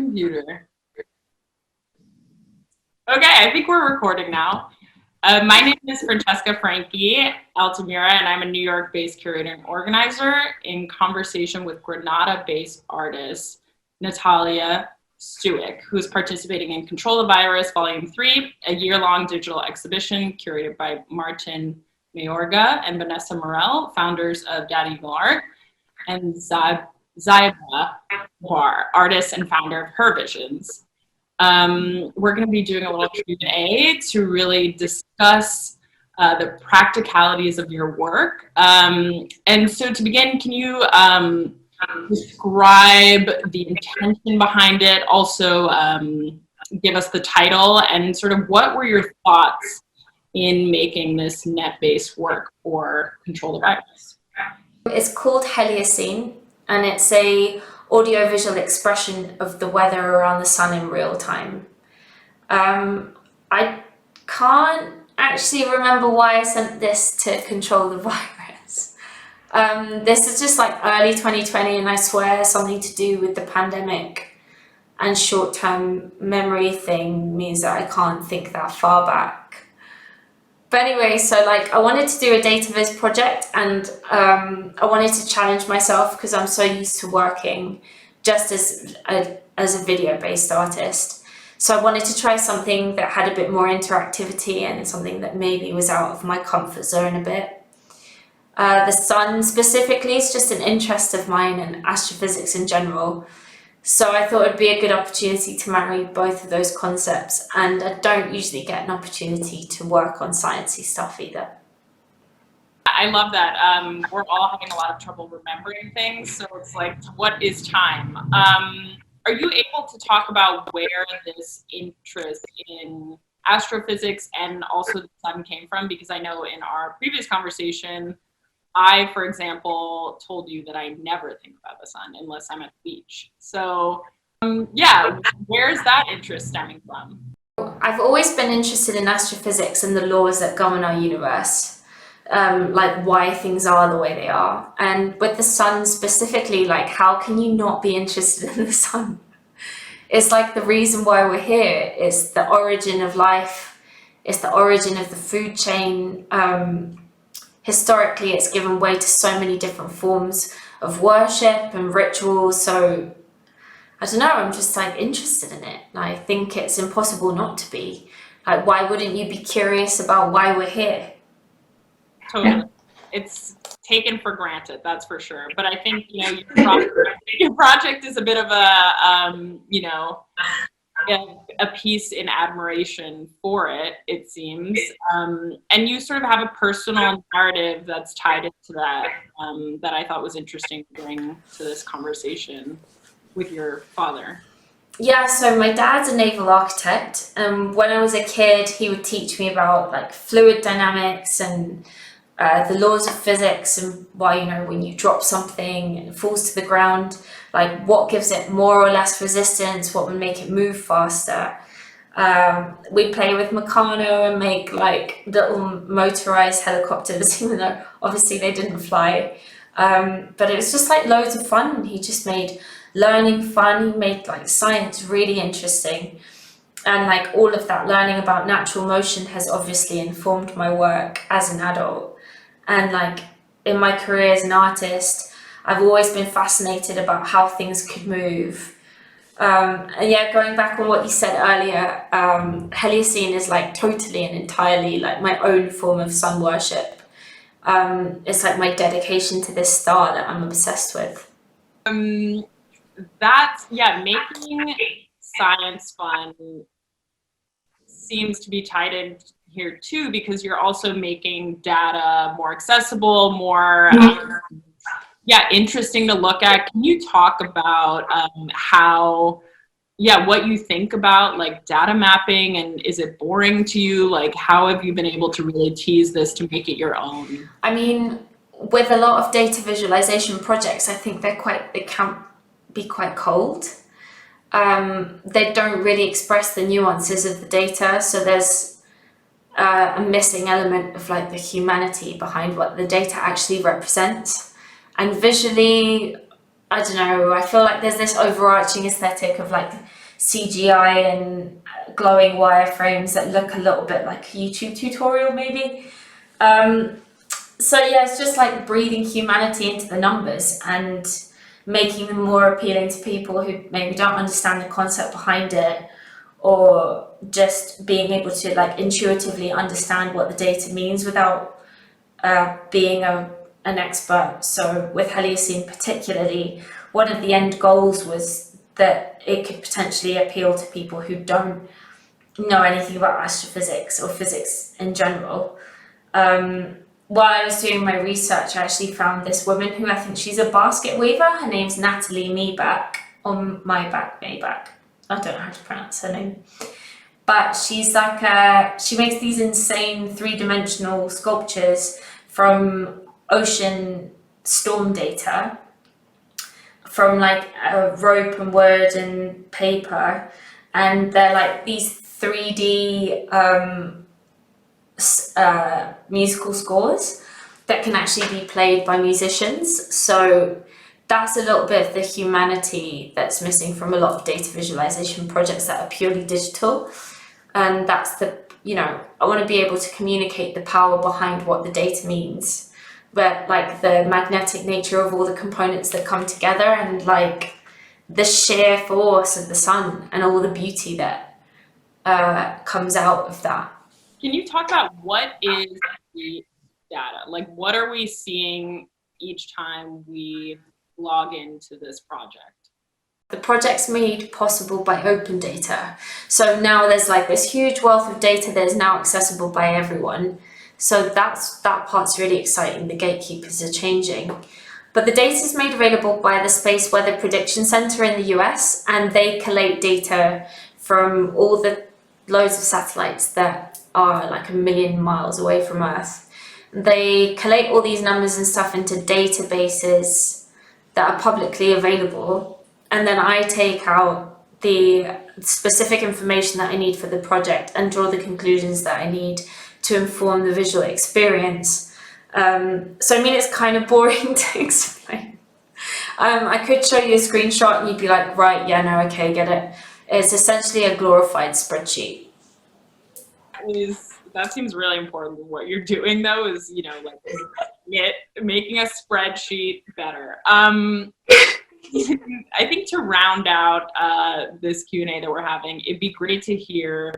computer. Okay, I think we're recording now. My name is Francesca Altamura, and I'm a New York-based curator and organizer in conversation with Granada-based artist Natalia Stuyk, who's participating in Control the Virus Volume 3, a year-long digital exhibition curated by Martin Mayorga and Vanessa Morel, founders of Data Eagle Art, and Zaiba Bar, artist and founder of Her Visions. We're going to be doing a little Q&A to really discuss the practicalities of your work. And so to begin, can you describe the intention behind it? Also, give us the title and sort of what were your thoughts in making this net-based work for Control the Virus? It's called Heliocene, and it's a audiovisual expression of the weather around the sun in real time. I can't actually remember why I sent this to Control the Virus. This is just like early 2020, and I swear something to do with the pandemic and short-term memory thing means that I can't think that far back. But anyway, so like I wanted to do a data viz project, and I wanted to challenge myself because I'm so used to working just as a video-based artist. So I wanted to try something that had a bit more interactivity and something that maybe was out of my comfort zone a bit. The sun specifically is just an interest of mine, and astrophysics in general. So I thought it'd be a good opportunity to marry both of those concepts, and I don't usually get an opportunity to work on sciencey stuff either. I love that. We're all having a lot of trouble remembering things, so it's like, what is time? Are you able to talk about where this interest in astrophysics and also the sun came from? Because I know in our previous conversation, I, for example, told you that I never think about the sun unless I'm at the beach. So, yeah, where's that interest stemming from? I've always been interested in astrophysics and the laws that govern our universe, like why things are the way they are. And with the sun specifically, like how can you not be interested in the sun? It's like the reason why we're here. It's the origin of life. It's the origin of the food chain. Historically, it's given way to so many different forms of worship and rituals. So I don't know, I'm just like interested in it. I think it's impossible not to be. Like, why wouldn't you be curious about why we're here? Totally. It's taken for granted, that's for sure. But I think, you know, your project is a bit of a, you know, a piece in admiration for it, it seems. And you sort of have a personal narrative that's tied into that, that I thought was interesting to bring to this conversation with your father. Yeah, so my dad's a naval architect. When I was a kid, he would teach me about like fluid dynamics and the laws of physics, and why, you know, when you drop something and it falls to the ground, like what gives it more or less resistance, what would make it move faster. We'd play with Meccano and make like little motorized helicopters, even though obviously they didn't fly. But it was just like loads of fun. He just made learning fun. He made like science really interesting. And like all of that learning about natural motion has obviously informed my work as an adult. And like in my career as an artist, I've always been fascinated about how things could move. And yeah, going back on what you said earlier, Heliocene is like totally and entirely like my own form of sun worship. It's like my dedication to this star that I'm obsessed with. That's, yeah, making science fun seems to be tied in here too, because you're also making data more accessible, more interesting to look at. Can you talk about how, what you think about like data mapping, and is it boring to you? Like, how have you been able to really tease this to make it your own? I mean, with a lot of data visualization projects, I think they can be quite cold. They don't really express the nuances of the data, so there's a missing element of like the humanity behind what the data actually represents. And visually, I don't know, I feel like there's this overarching aesthetic of like CGI and glowing wireframes that look a little bit like a YouTube tutorial maybe. Um, so yeah, it's just like breathing humanity into the numbers and making them more appealing to people who maybe don't understand the concept behind it, or just being able to like intuitively understand what the data means without being an expert. So with Heliocene particularly, one of the end goals was that it could potentially appeal to people who don't know anything about astrophysics or physics in general. While I was doing my research, I actually found this woman who I think she's a basket weaver. Her name's Natalie Maybach, or Maybach. I don't know how to pronounce her name. But she's like, she makes these insane three-dimensional sculptures from ocean storm data, from like rope and wood and paper, and they're like these 3D musical scores that can actually be played by musicians. So that's a little bit of the humanity that's missing from a lot of data visualization projects that are purely digital. And that's the, I want to be able to communicate the power behind what the data means, but like the magnetic nature of all the components that come together, and like the sheer force of the sun and all the beauty that comes out of that. Can you talk about what is the data? Like, what are we seeing each time we log into this project? The project's made possible by open data. So now there's like this huge wealth of data that is now accessible by everyone. So that part's really exciting. The gatekeepers are changing. But the data is made available by the Space Weather Prediction Center in the US, and they collate data from all the loads of satellites that are like 1 million miles away from Earth. They collate all these numbers and stuff into databases that are publicly available. And then I take out the specific information that I need for the project and draw the conclusions that I need to inform the visual experience. So I mean, it's kind of boring to explain. I could show you a screenshot and you'd be like, right, yeah, no, okay, get it. It's essentially a glorified spreadsheet. That seems really important. What you're doing though is, like making a spreadsheet better. I think to round out this Q&A that we're having, it'd be great to hear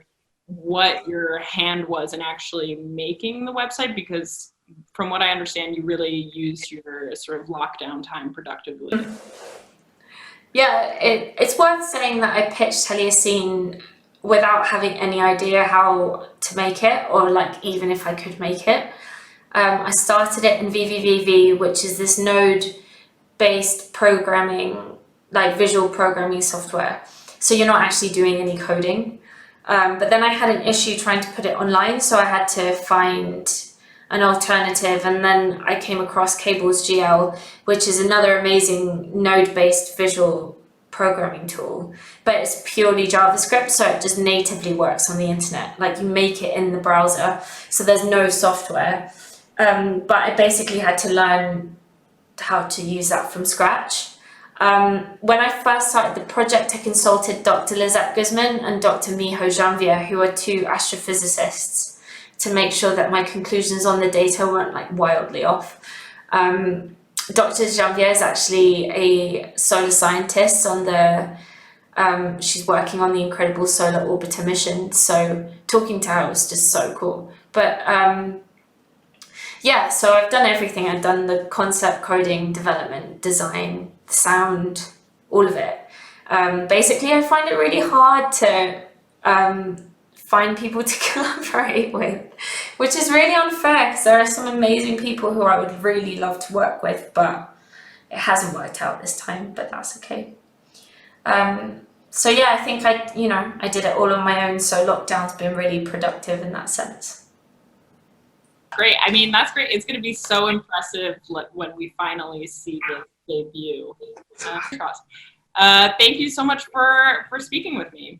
what your hand was in actually making the website, because from what I understand, you really used your sort of lockdown time productively. Yeah, it's worth saying that I pitched Heliocene without having any idea how to make it, or like even if I could make it. I started it in VVVV, which is this node-based programming, like visual programming software. So you're not actually doing any coding. But then I had an issue trying to put it online, so I had to find an alternative, and then I came across Cables GL, which is another amazing node-based visual programming tool, but it's purely JavaScript, so it just natively works on the internet. Like you make it in the browser, so there's no software. But I basically had to learn how to use that from scratch. When I first started the project, I consulted Dr. Lizette Guzman and Dr. Miho Janvier, who are two astrophysicists, to make sure that my conclusions on the data weren't like wildly off. Dr. Janvier is actually a solar scientist on the, she's working on the incredible Solar Orbiter mission, so talking to her was just so cool. But yeah, so I've done everything. I've done the concept, coding, development, design, sound, all of it. Basically, I find it really hard to find people to collaborate with, which is really unfair because there are some amazing people who I would really love to work with, but it hasn't worked out this time, but that's okay. So yeah, I think I did it all on my own, so lockdown's been really productive in that sense. Great. I mean, that's great. It's going to be so impressive when we finally see this debut. Thank you so much for speaking with me.